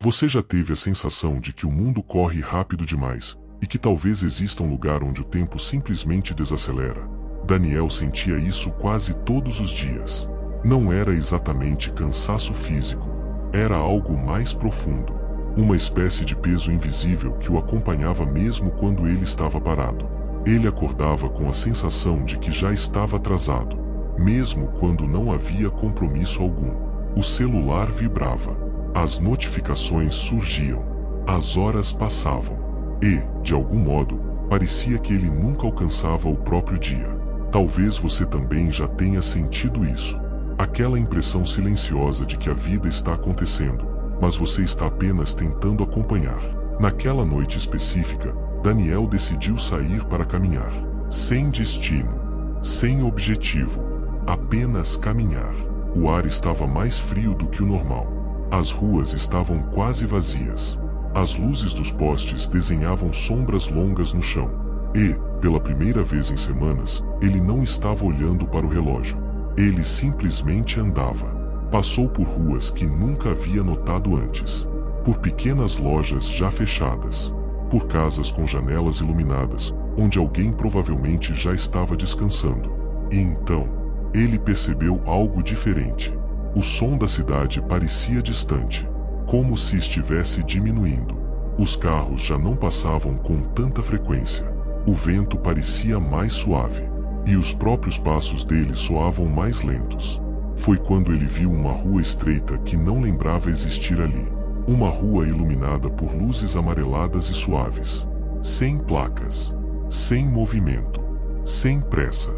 Você já teve a sensação de que o mundo corre rápido demais e que talvez exista um lugar onde o tempo simplesmente desacelera? Daniel sentia isso quase todos os dias. Não era exatamente cansaço físico, era algo mais profundo. Uma espécie de peso invisível que o acompanhava mesmo quando ele estava parado. Ele acordava com a sensação de que já estava atrasado, mesmo quando não havia compromisso algum. O celular vibrava, as notificações surgiam, as horas passavam e, de algum modo, parecia que ele nunca alcançava o próprio dia. Talvez você também já tenha sentido isso. Aquela impressão silenciosa de que a vida está acontecendo, mas você está apenas tentando acompanhar. Naquela noite específica, Daniel decidiu sair para caminhar. Sem destino, sem objetivo, apenas caminhar. O ar estava mais frio do que o normal. As ruas estavam quase vazias. As luzes dos postes desenhavam sombras longas no chão. E, pela primeira vez em semanas, ele não estava olhando para o relógio. Ele simplesmente andava. Passou por ruas que nunca havia notado antes. Por pequenas lojas já fechadas. Por casas com janelas iluminadas, onde alguém provavelmente já estava descansando. E então, ele percebeu algo diferente. O som da cidade parecia distante, como se estivesse diminuindo. Os carros já não passavam com tanta frequência. O vento parecia mais suave, e os próprios passos dele soavam mais lentos. Foi quando ele viu uma rua estreita que não lembrava existir ali. Uma rua iluminada por luzes amareladas e suaves. Sem placas. Sem movimento. Sem pressa.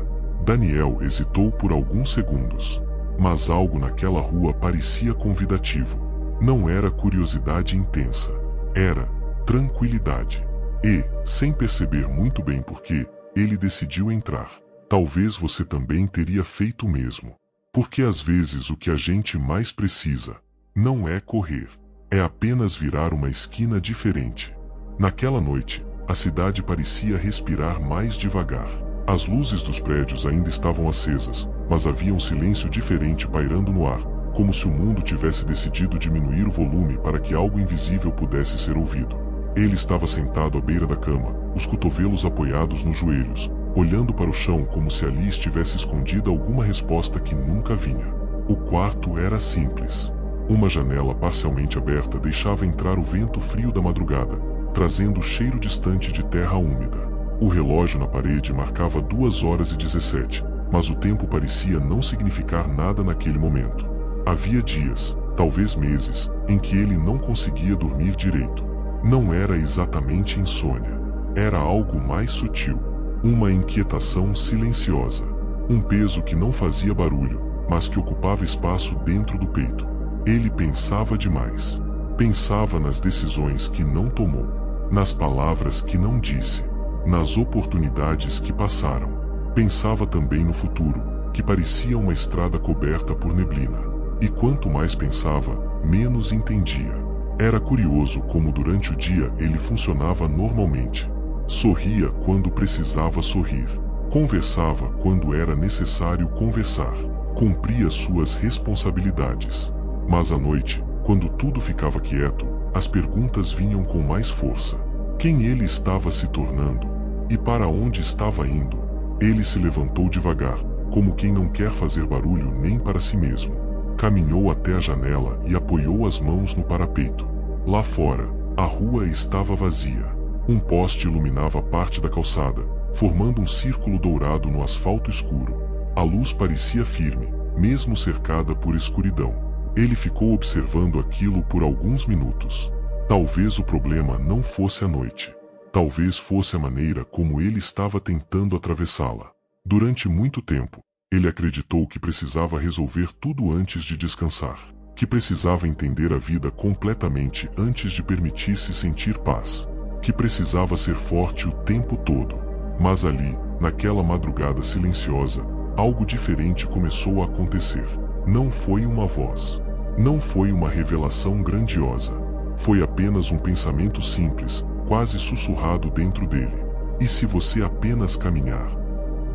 Daniel hesitou por alguns segundos. Mas algo naquela rua parecia convidativo. Não era curiosidade intensa. Era tranquilidade. E, sem perceber muito bem porquê, ele decidiu entrar. Talvez você também teria feito o mesmo. Porque às vezes o que a gente mais precisa não é correr. É apenas virar uma esquina diferente. Naquela noite, a cidade parecia respirar mais devagar. As luzes dos prédios ainda estavam acesas, mas havia um silêncio diferente pairando no ar, como se o mundo tivesse decidido diminuir o volume para que algo invisível pudesse ser ouvido. Ele estava sentado à beira da cama, os cotovelos apoiados nos joelhos, olhando para o chão como se ali estivesse escondida alguma resposta que nunca vinha. O quarto era simples. Uma janela parcialmente aberta deixava entrar o vento frio da madrugada, trazendo o cheiro distante de terra úmida. O relógio na parede marcava 2h17, mas o tempo parecia não significar nada naquele momento. Havia dias, talvez meses, em que ele não conseguia dormir direito. Não era exatamente insônia. Era algo mais sutil. Uma inquietação silenciosa. Um peso que não fazia barulho, mas que ocupava espaço dentro do peito. Ele pensava demais. Pensava nas decisões que não tomou, nas palavras que não disse, nas oportunidades que passaram. Pensava também no futuro, que parecia uma estrada coberta por neblina. E quanto mais pensava, menos entendia. Era curioso como durante o dia ele funcionava normalmente. Sorria quando precisava sorrir. Conversava quando era necessário conversar. Cumpria suas responsabilidades. Mas à noite, quando tudo ficava quieto, as perguntas vinham com mais força. Quem ele estava se tornando? E para onde estava indo? Ele se levantou devagar, como quem não quer fazer barulho nem para si mesmo. Caminhou até a janela e apoiou as mãos no parapeito. Lá fora, a rua estava vazia. Um poste iluminava parte da calçada, formando um círculo dourado no asfalto escuro. A luz parecia firme, mesmo cercada por escuridão. Ele ficou observando aquilo por alguns minutos. Talvez o problema não fosse a noite. Talvez fosse a maneira como ele estava tentando atravessá-la. Durante muito tempo, ele acreditou que precisava resolver tudo antes de descansar. Que precisava entender a vida completamente antes de permitir-se sentir paz. Que precisava ser forte o tempo todo. Mas ali, naquela madrugada silenciosa, algo diferente começou a acontecer. Não foi uma voz. Não foi uma revelação grandiosa. Foi apenas um pensamento simples, quase sussurrado dentro dele. E se você apenas caminhar?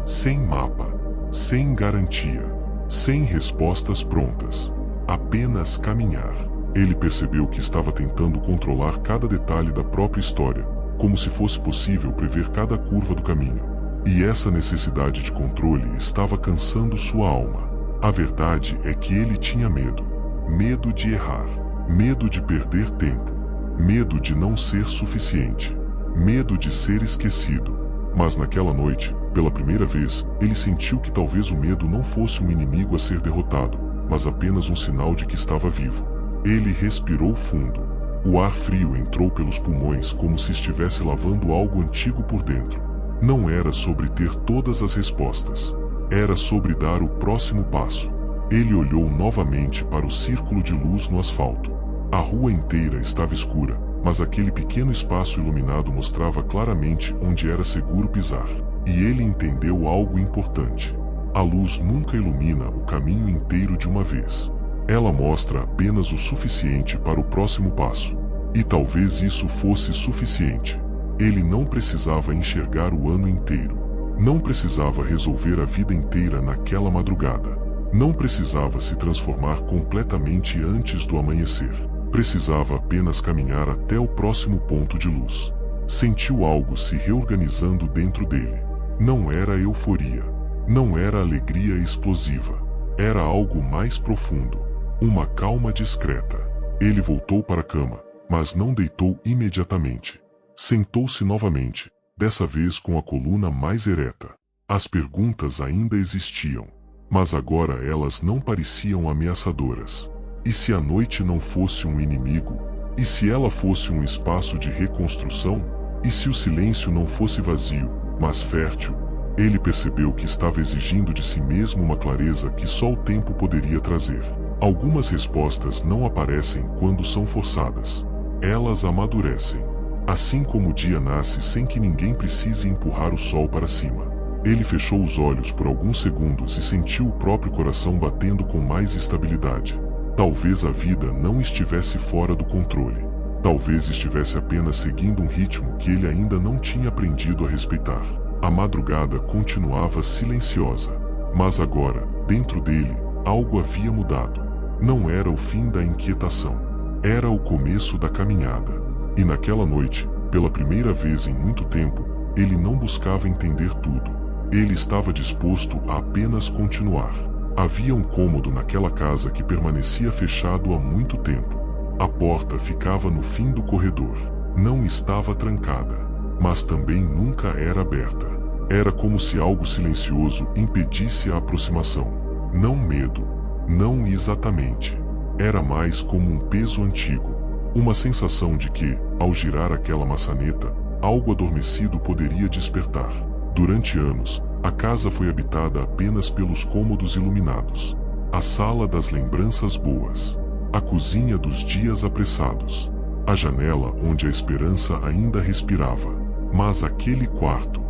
Sem mapa, sem garantia, sem respostas prontas. Apenas caminhar. Ele percebeu que estava tentando controlar cada detalhe da própria história, como se fosse possível prever cada curva do caminho. E essa necessidade de controle estava cansando sua alma. A verdade é que ele tinha medo. Medo de errar. Medo de perder tempo. Medo de não ser suficiente. Medo de ser esquecido. Mas naquela noite, pela primeira vez, ele sentiu que talvez o medo não fosse um inimigo a ser derrotado, mas apenas um sinal de que estava vivo. Ele respirou fundo. O ar frio entrou pelos pulmões como se estivesse lavando algo antigo por dentro. Não era sobre ter todas as respostas. Era sobre dar o próximo passo. Ele olhou novamente para o círculo de luz no asfalto. A rua inteira estava escura, mas aquele pequeno espaço iluminado mostrava claramente onde era seguro pisar. E ele entendeu algo importante. A luz nunca ilumina o caminho inteiro de uma vez. Ela mostra apenas o suficiente para o próximo passo. E talvez isso fosse suficiente. Ele não precisava enxergar o ano inteiro. Não precisava resolver a vida inteira naquela madrugada. Não precisava se transformar completamente antes do amanhecer. Precisava apenas caminhar até o próximo ponto de luz. Sentiu algo se reorganizando dentro dele. Não era euforia. Não era alegria explosiva. Era algo mais profundo. Uma calma discreta. Ele voltou para a cama, mas não deitou imediatamente. Sentou-se novamente, dessa vez com a coluna mais ereta. As perguntas ainda existiam, mas agora elas não pareciam ameaçadoras. E se a noite não fosse um inimigo? E se ela fosse um espaço de reconstrução? E se o silêncio não fosse vazio, mas fértil? Ele percebeu que estava exigindo de si mesmo uma clareza que só o tempo poderia trazer. Algumas respostas não aparecem quando são forçadas. Elas amadurecem. Assim como o dia nasce sem que ninguém precise empurrar o sol para cima. Ele fechou os olhos por alguns segundos e sentiu o próprio coração batendo com mais estabilidade. Talvez a vida não estivesse fora do controle. Talvez estivesse apenas seguindo um ritmo que ele ainda não tinha aprendido a respeitar. A madrugada continuava silenciosa. Mas agora, dentro dele, algo havia mudado. Não era o fim da inquietação. Era o começo da caminhada. E naquela noite, pela primeira vez em muito tempo, ele não buscava entender tudo. Ele estava disposto a apenas continuar. Havia um cômodo naquela casa que permanecia fechado há muito tempo. A porta ficava no fim do corredor. Não estava trancada, mas também nunca era aberta. Era como se algo silencioso impedisse a aproximação. Não medo. Não exatamente. Era mais como um peso antigo. Uma sensação de que, ao girar aquela maçaneta, algo adormecido poderia despertar. Durante anos, a casa foi habitada apenas pelos cômodos iluminados. A sala das lembranças boas. A cozinha dos dias apressados. A janela onde a esperança ainda respirava. Mas aquele quarto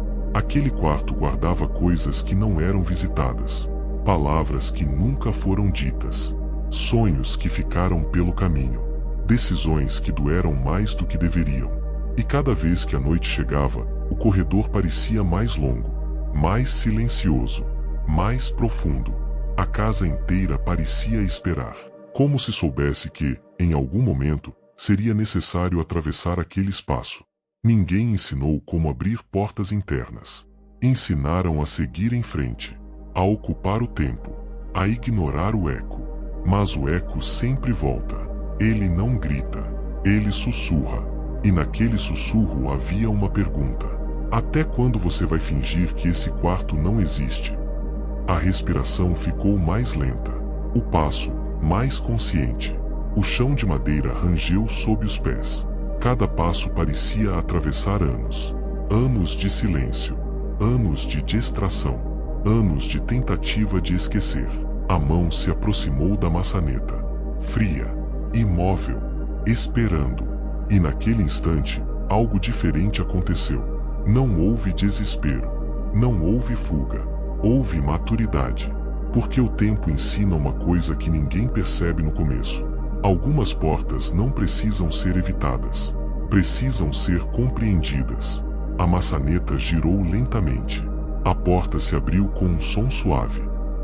guardava coisas que não eram visitadas. Palavras que nunca foram ditas. Sonhos que ficaram pelo caminho. Decisões que doeram mais do que deveriam. E cada vez que a noite chegava, o corredor parecia mais longo, mais silencioso, mais profundo. A casa inteira parecia esperar, como se soubesse que, em algum momento, seria necessário atravessar aquele espaço. Ninguém ensinou como abrir portas internas. Ensinaram a seguir em frente, a ocupar o tempo, a ignorar o eco. Mas o eco sempre volta. Ele não grita, ele sussurra. E naquele sussurro havia uma pergunta. Até quando você vai fingir que esse quarto não existe? A respiração ficou mais lenta. O passo, mais consciente. O chão de madeira rangeu sob os pés. Cada passo parecia atravessar anos. Anos de silêncio. Anos de distração. Anos de tentativa de esquecer. A mão se aproximou da maçaneta. Fria. Imóvel. Esperando. E naquele instante, algo diferente aconteceu. Não houve desespero. Não houve fuga. Houve maturidade. Porque o tempo ensina uma coisa que ninguém percebe no começo. Algumas portas não precisam ser evitadas. Precisam ser compreendidas. A maçaneta girou lentamente. A porta se abriu com um som suave.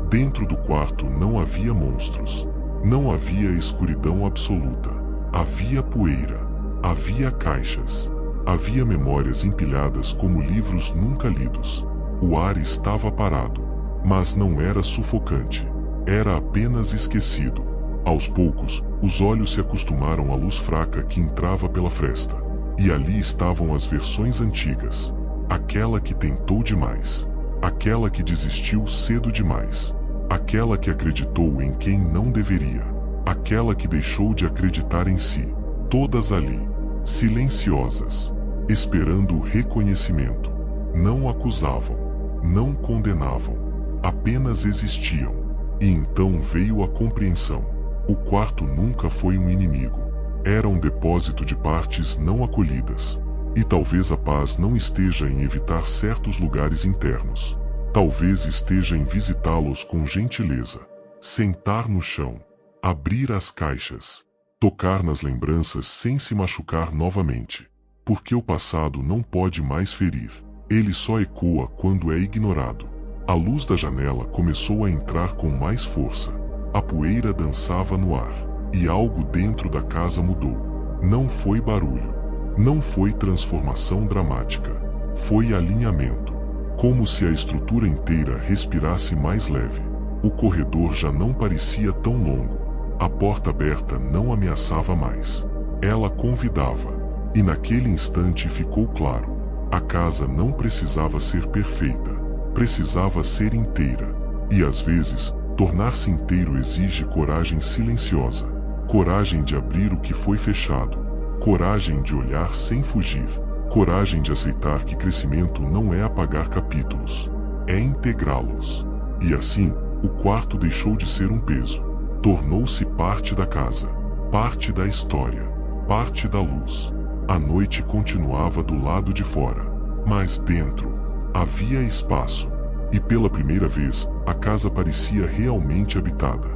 Dentro do quarto não havia monstros. Não havia escuridão absoluta. Havia poeira. Havia caixas. Havia memórias empilhadas como livros nunca lidos. O ar estava parado, mas não era sufocante. Era apenas esquecido. Aos poucos, os olhos se acostumaram à luz fraca que entrava pela fresta. E ali estavam as versões antigas. Aquela que tentou demais. Aquela que desistiu cedo demais. Aquela que acreditou em quem não deveria. Aquela que deixou de acreditar em si. Todas ali, silenciosas, esperando o reconhecimento. Não acusavam, não condenavam, apenas existiam. E então veio a compreensão. O quarto nunca foi um inimigo. Era um depósito de partes não acolhidas. E talvez a paz não esteja em evitar certos lugares internos. Talvez esteja em visitá-los com gentileza. Sentar no chão. Abrir as caixas. Tocar nas lembranças sem se machucar novamente. Porque o passado não pode mais ferir. Ele só ecoa quando é ignorado. A luz da janela começou a entrar com mais força. A poeira dançava no ar. E algo dentro da casa mudou. Não foi barulho. Não foi transformação dramática. Foi alinhamento. Como se a estrutura inteira respirasse mais leve. O corredor já não parecia tão longo. A porta aberta não ameaçava mais. Ela convidava. E naquele instante ficou claro. A casa não precisava ser perfeita. Precisava ser inteira. E às vezes, tornar-se inteiro exige coragem silenciosa. Coragem de abrir o que foi fechado. Coragem de olhar sem fugir. Coragem de aceitar que crescimento não é apagar capítulos. É integrá-los. E assim, o quarto deixou de ser um peso. Tornou-se parte da casa, parte da história, parte da luz. A noite continuava do lado de fora, mas dentro havia espaço. E pela primeira vez, a casa parecia realmente habitada.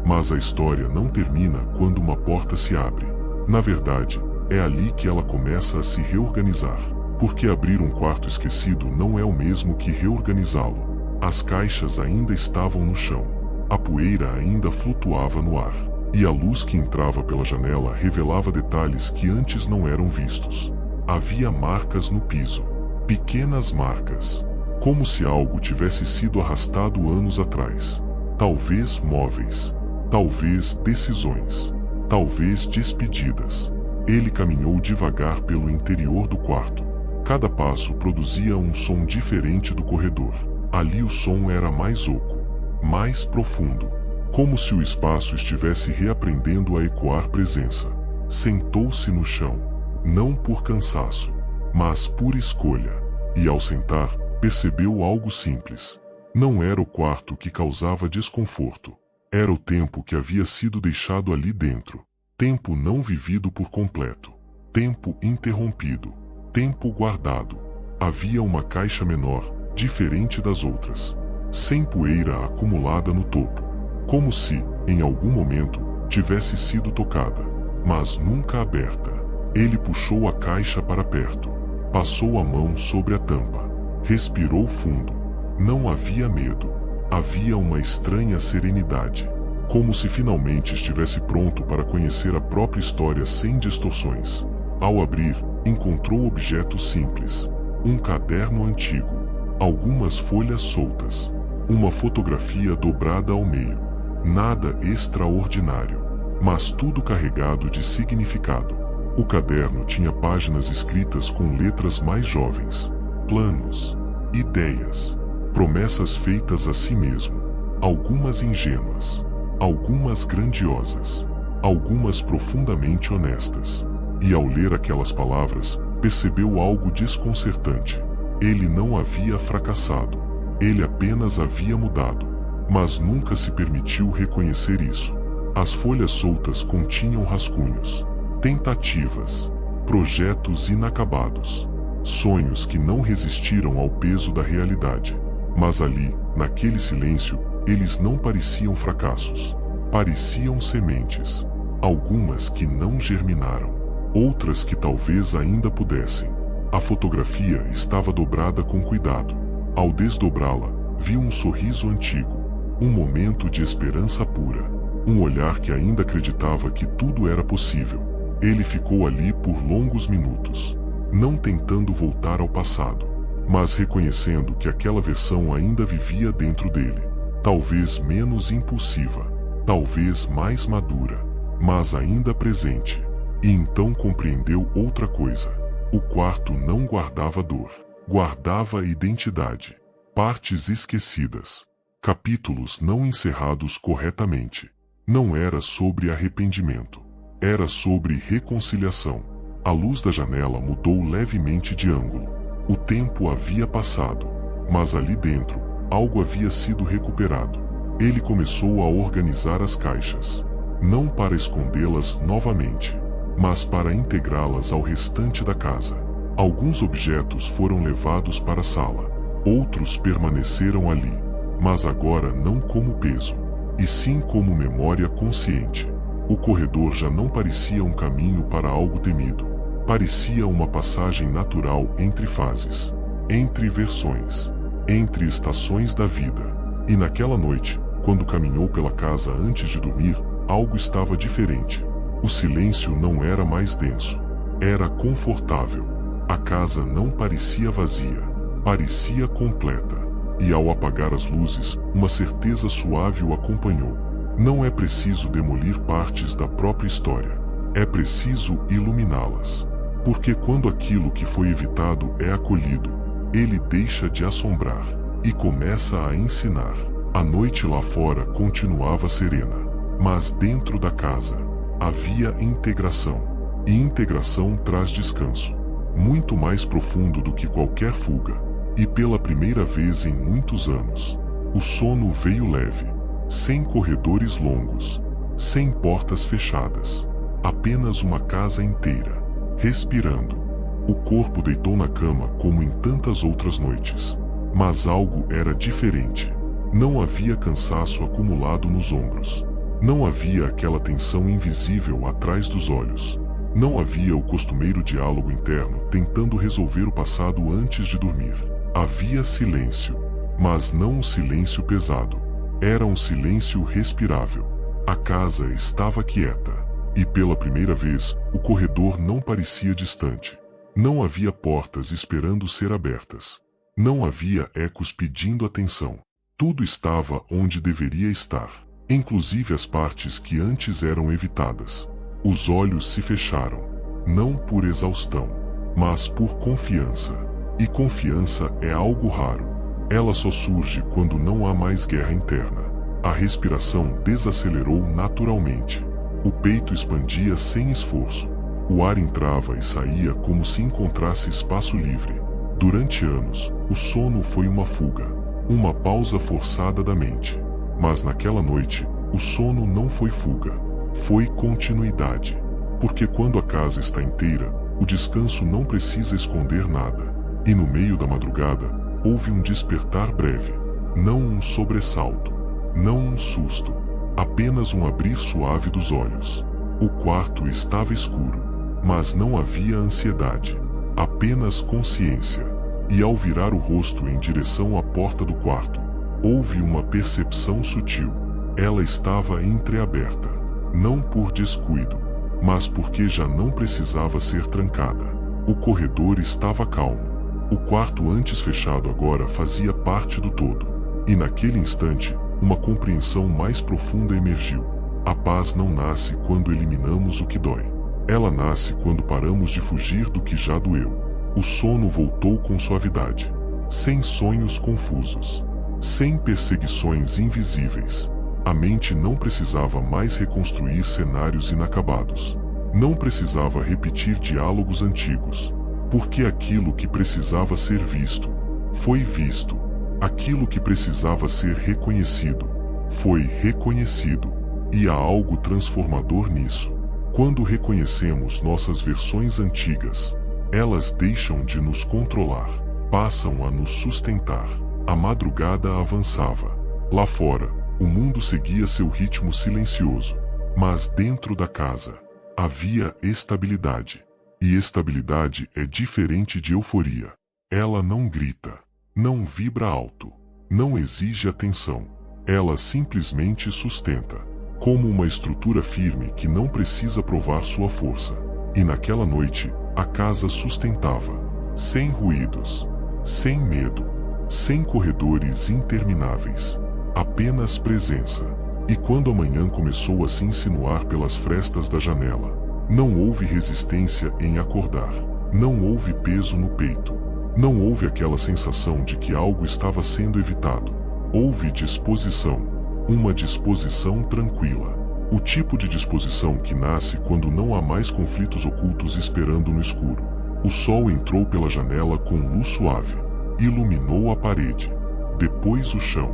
Mas a história não termina quando uma porta se abre. Na verdade, é ali que ela começa a se reorganizar. Porque abrir um quarto esquecido não é o mesmo que reorganizá-lo. As caixas ainda estavam no chão. A poeira ainda flutuava no ar. E a luz que entrava pela janela revelava detalhes que antes não eram vistos. Havia marcas no piso. Pequenas marcas. Como se algo tivesse sido arrastado anos atrás. Talvez móveis. Talvez decisões. Talvez despedidas. Ele caminhou devagar pelo interior do quarto. Cada passo produzia um som diferente do corredor. Ali o som era mais oco. Mais profundo. Como se o espaço estivesse reaprendendo a ecoar presença. Sentou-se no chão. Não por cansaço, mas por escolha. E ao sentar, percebeu algo simples. Não era o quarto que causava desconforto. Era o tempo que havia sido deixado ali dentro. Tempo não vivido por completo. Tempo interrompido. Tempo guardado. Havia uma caixa menor, diferente das outras. Sem poeira acumulada no topo. Como se, em algum momento, tivesse sido tocada, mas nunca aberta. Ele puxou a caixa para perto. Passou a mão sobre a tampa. Respirou fundo. Não havia medo. Havia uma estranha serenidade. Como se finalmente estivesse pronto para conhecer a própria história sem distorções. Ao abrir, encontrou objetos simples. Um caderno antigo. Algumas folhas soltas. Uma fotografia dobrada ao meio. Nada extraordinário, mas tudo carregado de significado. O caderno tinha páginas escritas com letras mais jovens. Planos, ideias, promessas feitas a si mesmo. Algumas ingênuas, algumas grandiosas, algumas profundamente honestas. E ao ler aquelas palavras, percebeu algo desconcertante. Ele não havia fracassado. Ele apenas havia mudado, mas nunca se permitiu reconhecer isso. As folhas soltas continham rascunhos, tentativas, projetos inacabados, sonhos que não resistiram ao peso da realidade. Mas ali, naquele silêncio, eles não pareciam fracassos. Pareciam sementes. Algumas que não germinaram, outras que talvez ainda pudessem. A fotografia estava dobrada com cuidado. Ao desdobrá-la, viu um sorriso antigo, um momento de esperança pura. Um olhar que ainda acreditava que tudo era possível. Ele ficou ali por longos minutos, não tentando voltar ao passado, mas reconhecendo que aquela versão ainda vivia dentro dele. Talvez menos impulsiva, talvez mais madura, mas ainda presente. E então compreendeu outra coisa. O quarto não guardava dor, guardava identidade, partes esquecidas, capítulos não encerrados corretamente. Não era sobre arrependimento, era sobre reconciliação. A luz da janela mudou levemente de ângulo. O tempo havia passado, mas ali dentro, algo havia sido recuperado. Ele começou a organizar as caixas, não para escondê-las novamente, mas para integrá-las ao restante da casa. Alguns objetos foram levados para a sala, outros permaneceram ali, mas agora não como peso, e sim como memória consciente. O corredor já não parecia um caminho para algo temido, parecia uma passagem natural entre fases, entre versões, entre estações da vida. E naquela noite, quando caminhou pela casa antes de dormir, algo estava diferente. O silêncio não era mais denso, era confortável. A casa não parecia vazia, parecia completa. E ao apagar as luzes, uma certeza suave o acompanhou. Não é preciso demolir partes da própria história, é preciso iluminá-las. Porque quando aquilo que foi evitado é acolhido, ele deixa de assombrar e começa a ensinar. A noite lá fora continuava serena, mas dentro da casa havia integração. E integração traz descanso, muito mais profundo do que qualquer fuga. E pela primeira vez em muitos anos, o sono veio leve, sem corredores longos, sem portas fechadas, apenas uma casa inteira, respirando. O corpo deitou na cama como em tantas outras noites, mas algo era diferente. Não havia cansaço acumulado nos ombros, não havia aquela tensão invisível atrás dos olhos, não havia o costumeiro diálogo interno tentando resolver o passado antes de dormir. Havia silêncio, mas não um silêncio pesado. Era um silêncio respirável. A casa estava quieta, e pela primeira vez, o corredor não parecia distante. Não havia portas esperando ser abertas. Não havia ecos pedindo atenção. Tudo estava onde deveria estar, inclusive as partes que antes eram evitadas. Os olhos se fecharam, não por exaustão, mas por confiança. E confiança é algo raro. Ela só surge quando não há mais guerra interna. A respiração desacelerou naturalmente. O peito expandia sem esforço. O ar entrava e saía como se encontrasse espaço livre. Durante anos, o sono foi uma fuga, uma pausa forçada da mente. Mas naquela noite, o sono não foi fuga, foi continuidade. Porque quando a casa está inteira, o descanso não precisa esconder nada. E no meio da madrugada, houve um despertar breve. Não um sobressalto, não um susto, apenas um abrir suave dos olhos. O quarto estava escuro, mas não havia ansiedade, apenas consciência. E ao virar o rosto em direção à porta do quarto, houve uma percepção sutil. Ela estava entreaberta, não por descuido, mas porque já não precisava ser trancada. O corredor estava calmo. O quarto antes fechado agora fazia parte do todo. E naquele instante, uma compreensão mais profunda emergiu. A paz não nasce quando eliminamos o que dói. Ela nasce quando paramos de fugir do que já doeu. O sono voltou com suavidade, sem sonhos confusos, sem perseguições invisíveis. A mente não precisava mais reconstruir cenários inacabados. Não precisava repetir diálogos antigos. Porque aquilo que precisava ser visto, foi visto. Aquilo que precisava ser reconhecido, foi reconhecido. E há algo transformador nisso. Quando reconhecemos nossas versões antigas, elas deixam de nos controlar, passam a nos sustentar. A madrugada avançava. Lá fora, o mundo seguia seu ritmo silencioso. Mas dentro da casa, havia estabilidade. E estabilidade é diferente de euforia. Ela não grita, não vibra alto, não exige atenção. Ela simplesmente sustenta. como uma estrutura firme que não precisa provar sua força. E naquela noite, a casa sustentava, sem ruídos, sem medo, sem corredores intermináveis, apenas presença. E quando a manhã começou a se insinuar pelas frestas da janela, não houve resistência em acordar, não houve peso no peito, não houve aquela sensação de que algo estava sendo evitado. Houve disposição, uma disposição tranquila. O tipo de disposição que nasce quando não há mais conflitos ocultos esperando no escuro. O sol entrou pela janela com luz suave, iluminou a parede, depois o chão,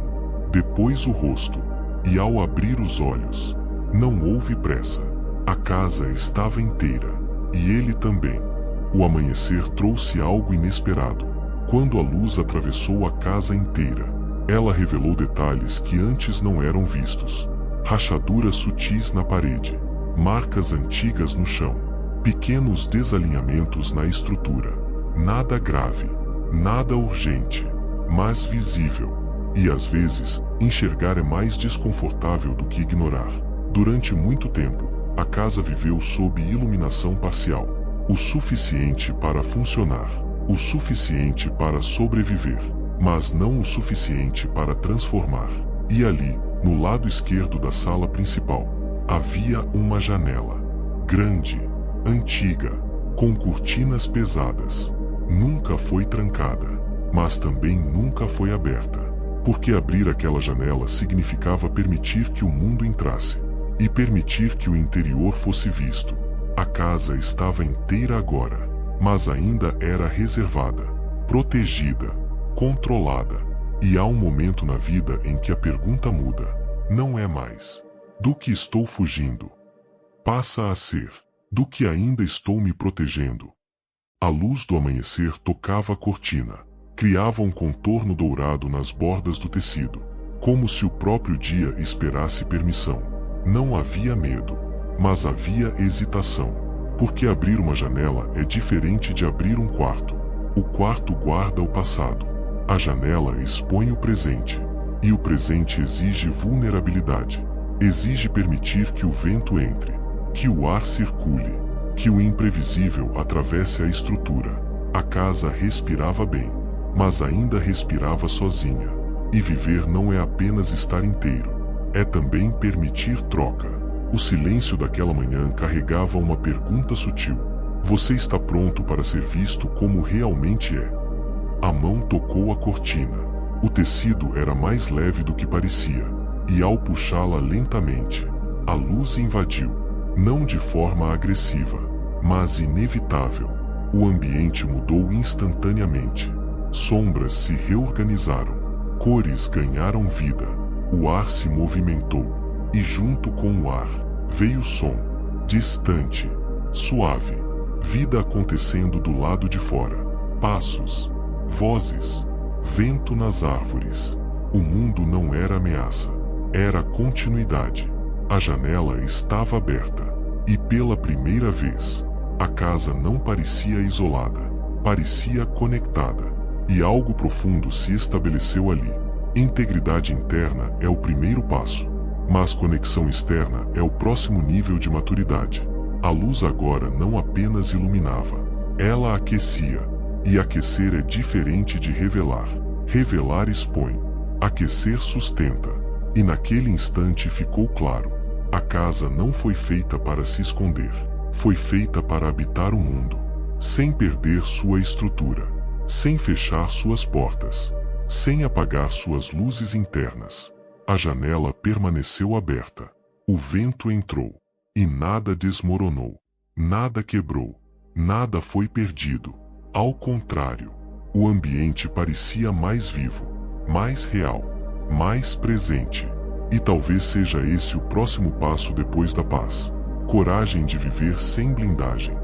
depois o rosto, e ao abrir os olhos, não houve pressa. A casa estava inteira, e ele também. O amanhecer trouxe algo inesperado. Quando a luz atravessou a casa inteira, ela revelou detalhes que antes não eram vistos. Rachaduras sutis na parede, marcas antigas no chão, pequenos desalinhamentos na estrutura. Nada grave, nada urgente, mas visível. E às vezes, enxergar é mais desconfortável do que ignorar. Durante muito tempo, a casa viveu sob iluminação parcial, o suficiente para funcionar, o suficiente para sobreviver, mas não o suficiente para transformar. E ali, no lado esquerdo da sala principal, havia uma janela, grande, antiga, com cortinas pesadas. Nunca foi trancada, mas também nunca foi aberta, porque abrir aquela janela significava permitir que o mundo entrasse, e permitir que o interior fosse visto. A casa estava inteira agora, mas ainda era reservada, protegida, controlada. E há um momento na vida em que a pergunta muda. Não é mais do que estou fugindo, passa a ser do que ainda estou me protegendo. A luz do amanhecer tocava a cortina, criava um contorno dourado nas bordas do tecido, como se o próprio dia esperasse permissão. Não havia medo, mas havia hesitação, porque abrir uma janela é diferente de abrir um quarto. O quarto guarda o passado, a janela expõe o presente, e o presente exige vulnerabilidade, exige permitir que o vento entre, que o ar circule, que o imprevisível atravesse a estrutura. A casa respirava bem, mas ainda respirava sozinha. E viver não é apenas estar inteiro, é também permitir troca. O silêncio daquela manhã carregava uma pergunta sutil. Você está pronto para ser visto como realmente é? A mão tocou a cortina. O tecido era mais leve do que parecia, e ao puxá-la lentamente, a luz invadiu, não de forma agressiva, mas inevitável. O ambiente mudou instantaneamente. Sombras se reorganizaram, cores ganharam vida, o ar se movimentou, e junto com o ar, veio som, distante, suave, vida acontecendo do lado de fora, passos, vozes, vento nas árvores. O mundo não era ameaça, era continuidade. A janela estava aberta, e pela primeira vez, a casa não parecia isolada, parecia conectada, e algo profundo se estabeleceu ali. Integridade interna é o primeiro passo, mas conexão externa é o próximo nível de maturidade. A luz agora não apenas iluminava, ela aquecia, e aquecer é diferente de revelar. Revelar expõe, aquecer sustenta, e naquele instante ficou claro: a casa não foi feita para se esconder, foi feita para habitar o mundo, sem perder sua estrutura, sem fechar suas portas, sem apagar suas luzes internas. A janela permaneceu aberta, o vento entrou, e nada desmoronou, nada quebrou, nada foi perdido. Ao contrário, o ambiente parecia mais vivo, mais real, mais presente. E talvez seja esse o próximo passo depois da paz. Coragem de viver sem blindagem.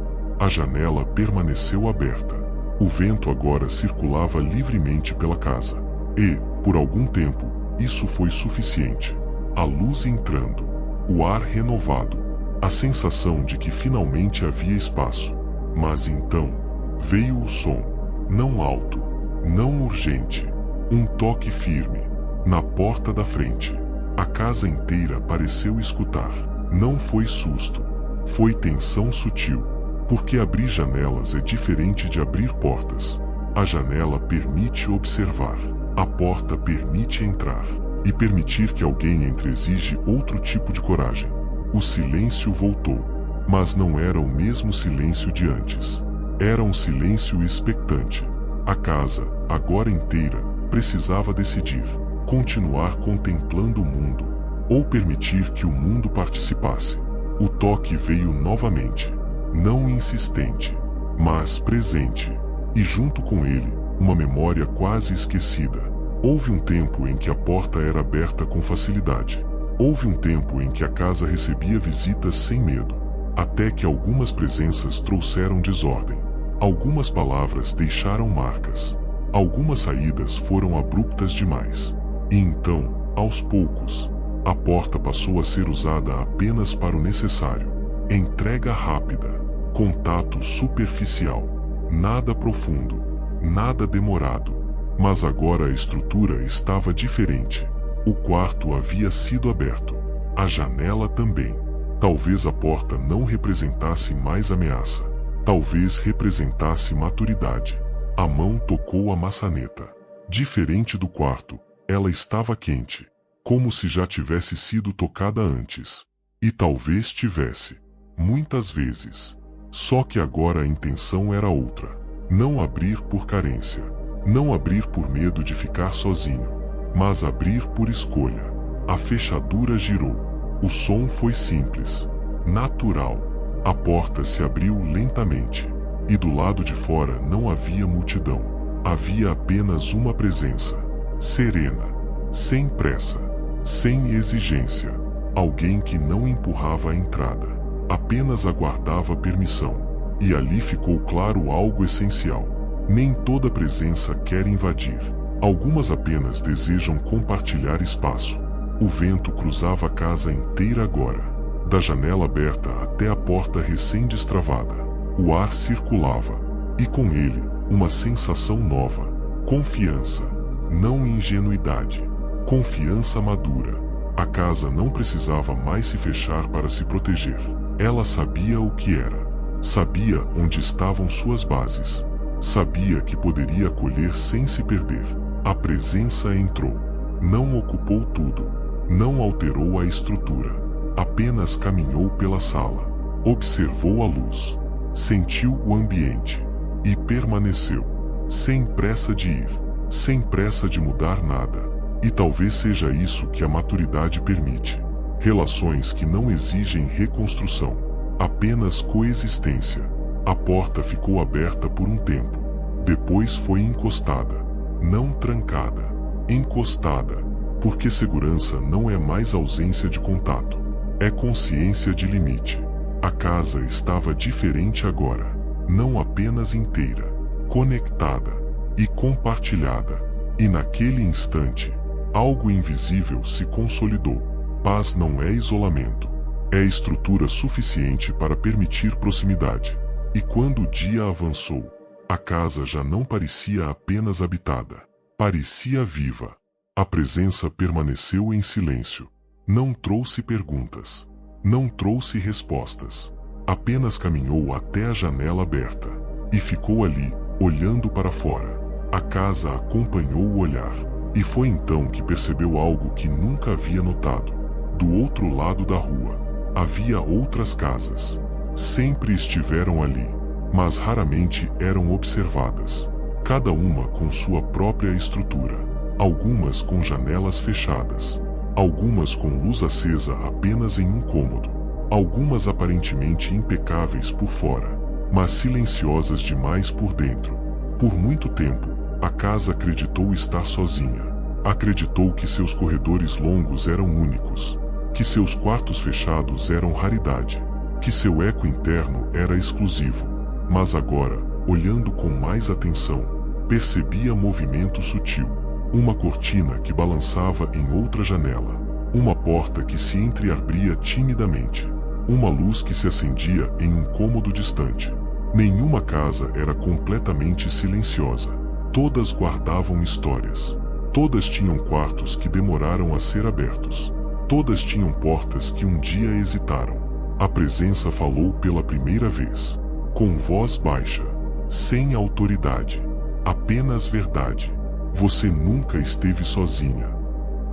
A janela permaneceu aberta. O vento agora circulava livremente pela casa. E, por algum tempo, isso foi suficiente. A luz entrando, o ar renovado, a sensação de que finalmente havia espaço. Mas então, veio o som, não alto, não urgente, um toque firme, na porta da frente. A casa inteira pareceu escutar. Não foi susto. Foi tensão sutil. Porque abrir janelas é diferente de abrir portas. A janela permite observar. A porta permite entrar. E permitir que alguém entre exige outro tipo de coragem. O silêncio voltou. Mas não era o mesmo silêncio de antes. Era um silêncio expectante. A casa, agora inteira, precisava decidir: continuar contemplando o mundo, ou permitir que o mundo participasse. O toque veio novamente, não insistente, mas presente, e junto com ele, uma memória quase esquecida. Houve um tempo em que a porta era aberta com facilidade. Houve um tempo em que a casa recebia visitas sem medo, até que algumas presenças trouxeram desordem. Algumas palavras deixaram marcas. Algumas saídas foram abruptas demais. E então, aos poucos, a porta passou a ser usada apenas para o necessário. Entrega rápida, contato superficial, nada profundo, nada demorado. Mas agora a estrutura estava diferente. O quarto havia sido aberto. A janela também. Talvez a porta não representasse mais ameaça. Talvez representasse maturidade. A mão tocou a maçaneta. Diferente do quarto, ela estava quente, como se já tivesse sido tocada antes. E talvez tivesse. Muitas vezes. Só que agora a intenção era outra. Não abrir por carência. Não abrir por medo de ficar sozinho. Mas abrir por escolha. A fechadura girou. O som foi simples. Natural. A porta se abriu lentamente. E do lado de fora não havia multidão. Havia apenas uma presença. Serena. Sem pressa. Sem exigência. Alguém que não empurrava a entrada. Apenas aguardava permissão. E ali ficou claro algo essencial. Nem toda presença quer invadir. Algumas apenas desejam compartilhar espaço. O vento cruzava a casa inteira agora. Da janela aberta até a porta recém-destravada. O ar circulava. E com ele, uma sensação nova. Confiança. Não ingenuidade. Confiança madura. A casa não precisava mais se fechar para se proteger. Ela sabia o que era. Sabia onde estavam suas bases. Sabia que poderia acolher sem se perder. A presença entrou. Não ocupou tudo. Não alterou a estrutura. Apenas caminhou pela sala. Observou a luz. Sentiu o ambiente. E permaneceu. Sem pressa de ir. Sem pressa de mudar nada. E talvez seja isso que a maturidade permite. Relações que não exigem reconstrução. Apenas coexistência. A porta ficou aberta por um tempo. Depois foi encostada. Não trancada. Encostada. Porque segurança não é mais ausência de contato. É consciência de limite. A casa estava diferente agora. Não apenas inteira. Conectada. E compartilhada. E naquele instante, algo invisível se consolidou. Paz não é isolamento. É estrutura suficiente para permitir proximidade. E quando o dia avançou, a casa já não parecia apenas habitada. Parecia viva. A presença permaneceu em silêncio. Não trouxe perguntas. Não trouxe respostas. Apenas caminhou até a janela aberta. E ficou ali, olhando para fora. A casa acompanhou o olhar. E foi então que percebeu algo que nunca havia notado. Do outro lado da rua, havia outras casas. Sempre estiveram ali, mas raramente eram observadas. Cada uma com sua própria estrutura. Algumas com janelas fechadas. Algumas com luz acesa apenas em um cômodo. Algumas aparentemente impecáveis por fora, mas silenciosas demais por dentro. Por muito tempo, a casa acreditou estar sozinha. Acreditou que seus corredores longos eram únicos. Que seus quartos fechados eram raridade. Que seu eco interno era exclusivo. Mas agora, olhando com mais atenção, percebia movimento sutil. Uma cortina que balançava em outra janela. Uma porta que se entreabria timidamente. Uma luz que se acendia em um cômodo distante. Nenhuma casa era completamente silenciosa. Todas guardavam histórias. Todas tinham quartos que demoraram a ser abertos. Todas tinham portas que um dia hesitaram. A presença falou pela primeira vez, com voz baixa, sem autoridade, apenas verdade. Você nunca esteve sozinha.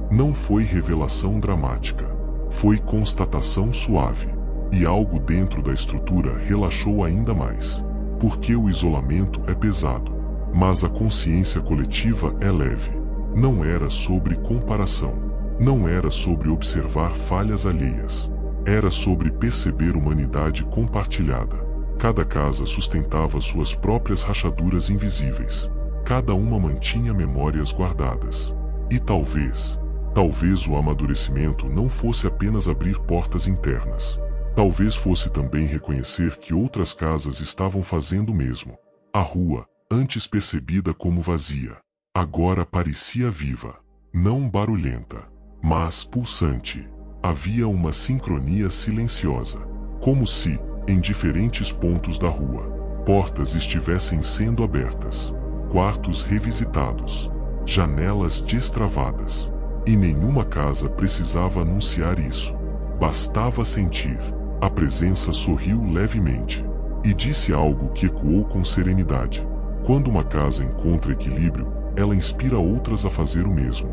Não foi revelação dramática, foi constatação suave, e algo dentro da estrutura relaxou ainda mais, porque o isolamento é pesado, mas a consciência coletiva é leve. Não era sobre comparação, não era sobre observar falhas alheias, era sobre perceber humanidade compartilhada. Cada casa sustentava suas próprias rachaduras invisíveis, cada uma mantinha memórias guardadas. E talvez o amadurecimento não fosse apenas abrir portas internas. Talvez fosse também reconhecer que outras casas estavam fazendo o mesmo. A rua, antes percebida como vazia, agora parecia viva, não barulhenta, mas pulsante. Havia uma sincronia silenciosa, como se, em diferentes pontos da rua, portas estivessem sendo abertas, quartos revisitados, janelas destravadas. E nenhuma casa precisava anunciar isso. Bastava sentir. A presença sorriu levemente e disse algo que ecoou com serenidade. Quando uma casa encontra equilíbrio, ela inspira outras a fazer o mesmo.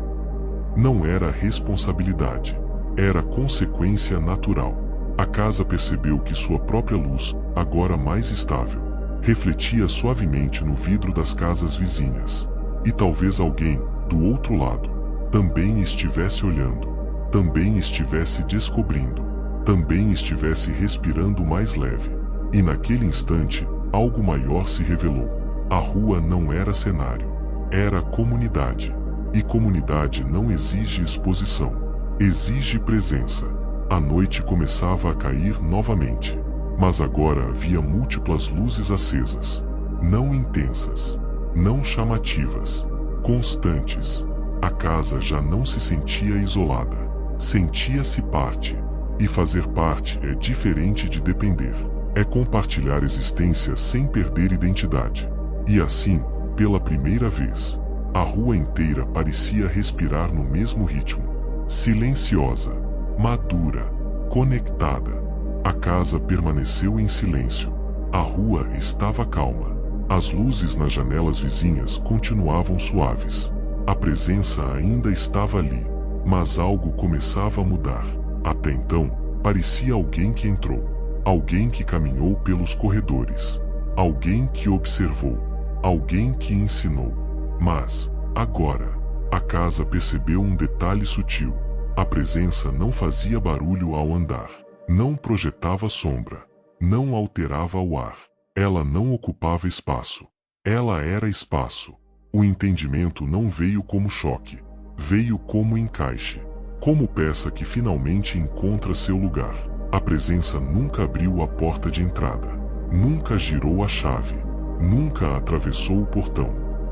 Não era responsabilidade, era consequência natural. A casa percebeu que sua própria luz, agora mais estável, refletia suavemente no vidro das casas vizinhas. E talvez alguém, do outro lado, também estivesse olhando, também estivesse descobrindo, também estivesse respirando mais leve. E naquele instante, algo maior se revelou. A rua não era cenário, era comunidade. E comunidade não exige exposição, exige presença. A noite começava a cair novamente, mas agora havia múltiplas luzes acesas, não intensas, não chamativas, constantes. A casa já não se sentia isolada, sentia-se parte. E fazer parte é diferente de depender. É compartilhar existência sem perder identidade. E assim, pela primeira vez, a rua inteira parecia respirar no mesmo ritmo. Silenciosa, madura, conectada. A casa permaneceu em silêncio. A rua estava calma. As luzes nas janelas vizinhas continuavam suaves. A presença ainda estava ali, mas algo começava a mudar. Até então, parecia alguém que entrou, alguém que caminhou pelos corredores, alguém que observou, alguém que ensinou. Mas, agora, a casa percebeu um detalhe sutil. A presença não fazia barulho ao andar, não projetava sombra, não alterava o ar. Ela não ocupava espaço, ela era espaço. O entendimento não veio como choque, veio como encaixe, como peça que finalmente encontra seu lugar. A presença nunca abriu a porta de entrada, nunca girou a chave, nunca atravessou o portão,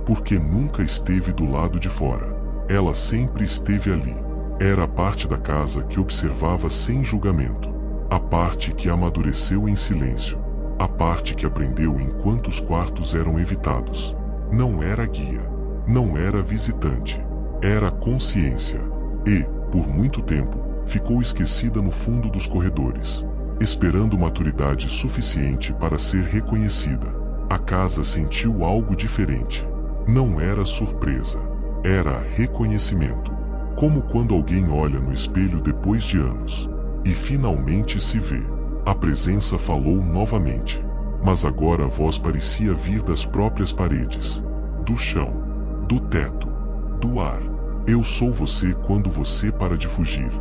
porque nunca esteve do lado de fora. Ela sempre esteve ali. Era a parte da casa que observava sem julgamento, a parte que amadureceu em silêncio, a parte que aprendeu enquanto os quartos eram evitados. Não era guia, não era visitante, era consciência. E, por muito tempo, ficou esquecida no fundo dos corredores, esperando maturidade suficiente para ser reconhecida. A casa sentiu algo diferente. Não era surpresa, era reconhecimento. Como quando alguém olha no espelho depois de anos e finalmente se vê. A presença falou novamente, mas agora a voz parecia vir das próprias paredes, do chão, do teto, do ar. Eu sou você quando você para de fugir.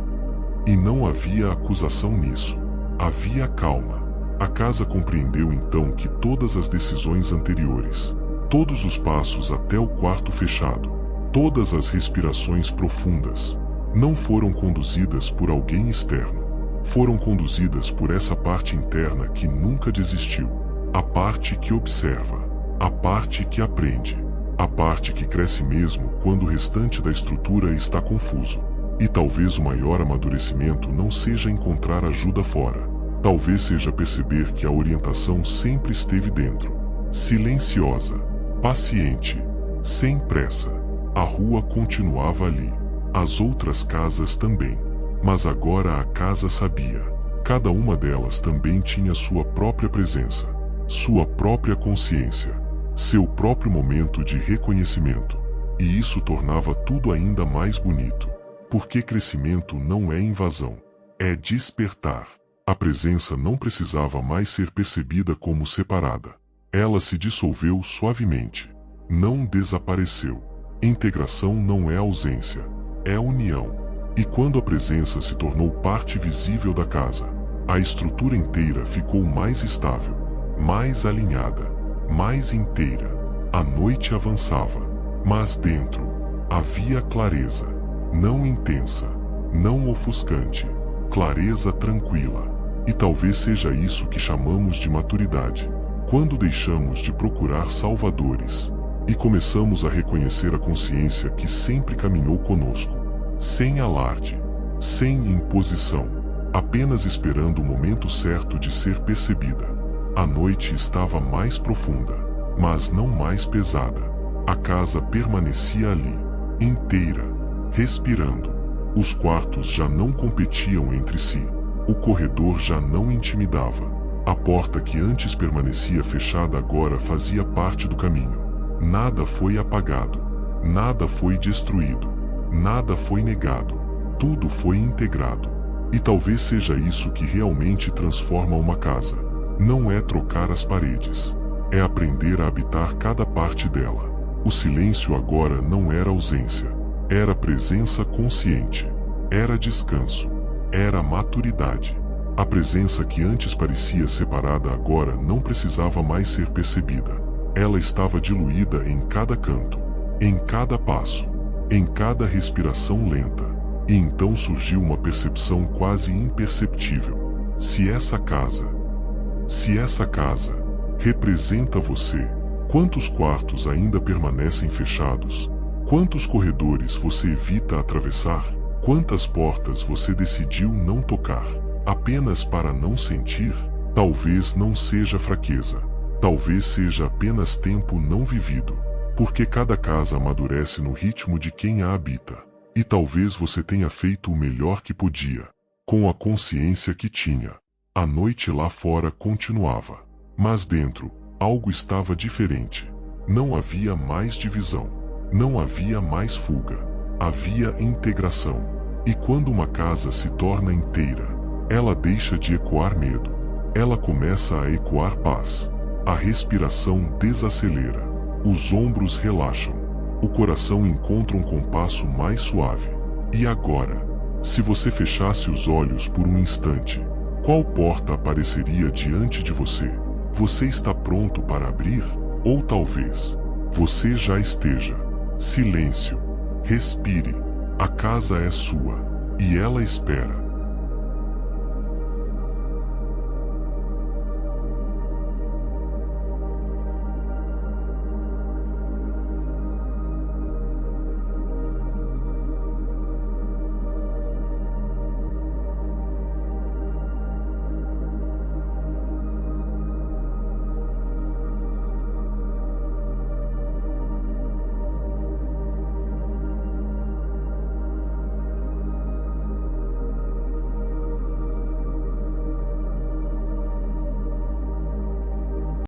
E não havia acusação nisso. Havia calma. A casa compreendeu então que todas as decisões anteriores, todos os passos até o quarto fechado, todas as respirações profundas, não foram conduzidas por alguém externo. Foram conduzidas por essa parte interna que nunca desistiu. A parte que observa, a parte que aprende, a parte que cresce mesmo quando o restante da estrutura está confuso. E talvez o maior amadurecimento não seja encontrar ajuda fora. Talvez seja perceber que a orientação sempre esteve dentro. Silenciosa, paciente, sem pressa. A rua continuava ali. As outras casas também. Mas agora a casa sabia. Cada uma delas também tinha sua própria presença, sua própria consciência, seu próprio momento de reconhecimento. E isso tornava tudo ainda mais bonito. Porque crescimento não é invasão, é despertar. A presença não precisava mais ser percebida como separada. Ela se dissolveu suavemente. Não desapareceu. Integração não é ausência, é união. E quando a presença se tornou parte visível da casa, a estrutura inteira ficou mais estável, mais alinhada, mais inteira. A noite avançava, mas dentro havia clareza, não intensa, não ofuscante, clareza tranquila. E talvez seja isso que chamamos de maturidade. Quando deixamos de procurar salvadores e começamos a reconhecer a consciência que sempre caminhou conosco, sem alarde, sem imposição, apenas esperando o momento certo de ser percebida. A noite estava mais profunda, mas não mais pesada. A casa permanecia ali, inteira, respirando. Os quartos já não competiam entre si. O corredor já não intimidava. A porta que antes permanecia fechada agora fazia parte do caminho. Nada foi apagado. Nada foi destruído. Nada foi negado. Tudo foi integrado. E talvez seja isso que realmente transforma uma casa. Não é trocar as paredes. É aprender a habitar cada parte dela. O silêncio agora não era ausência. Era presença consciente. Era descanso. Era maturidade. A presença que antes parecia separada agora não precisava mais ser percebida. Ela estava diluída em cada canto, em cada passo, em cada respiração lenta. E então surgiu uma percepção quase imperceptível. Se essa casa representa você, quantos quartos ainda permanecem fechados? Quantos corredores você evita atravessar? Quantas portas você decidiu não tocar, apenas para não sentir? Talvez não seja fraqueza. Talvez seja apenas tempo não vivido. Porque cada casa amadurece no ritmo de quem a habita. E talvez você tenha feito o melhor que podia, com a consciência que tinha. A noite lá fora continuava. Mas dentro, algo estava diferente. Não havia mais divisão. Não havia mais fuga. Havia integração. E quando uma casa se torna inteira, ela deixa de ecoar medo. Ela começa a ecoar paz. A respiração desacelera. Os ombros relaxam. O coração encontra um compasso mais suave. E agora, se você fechasse os olhos por um instante, qual porta apareceria diante de você? Você está pronto para abrir? Ou talvez você já esteja. Silêncio. Respire. A casa é sua. E ela espera.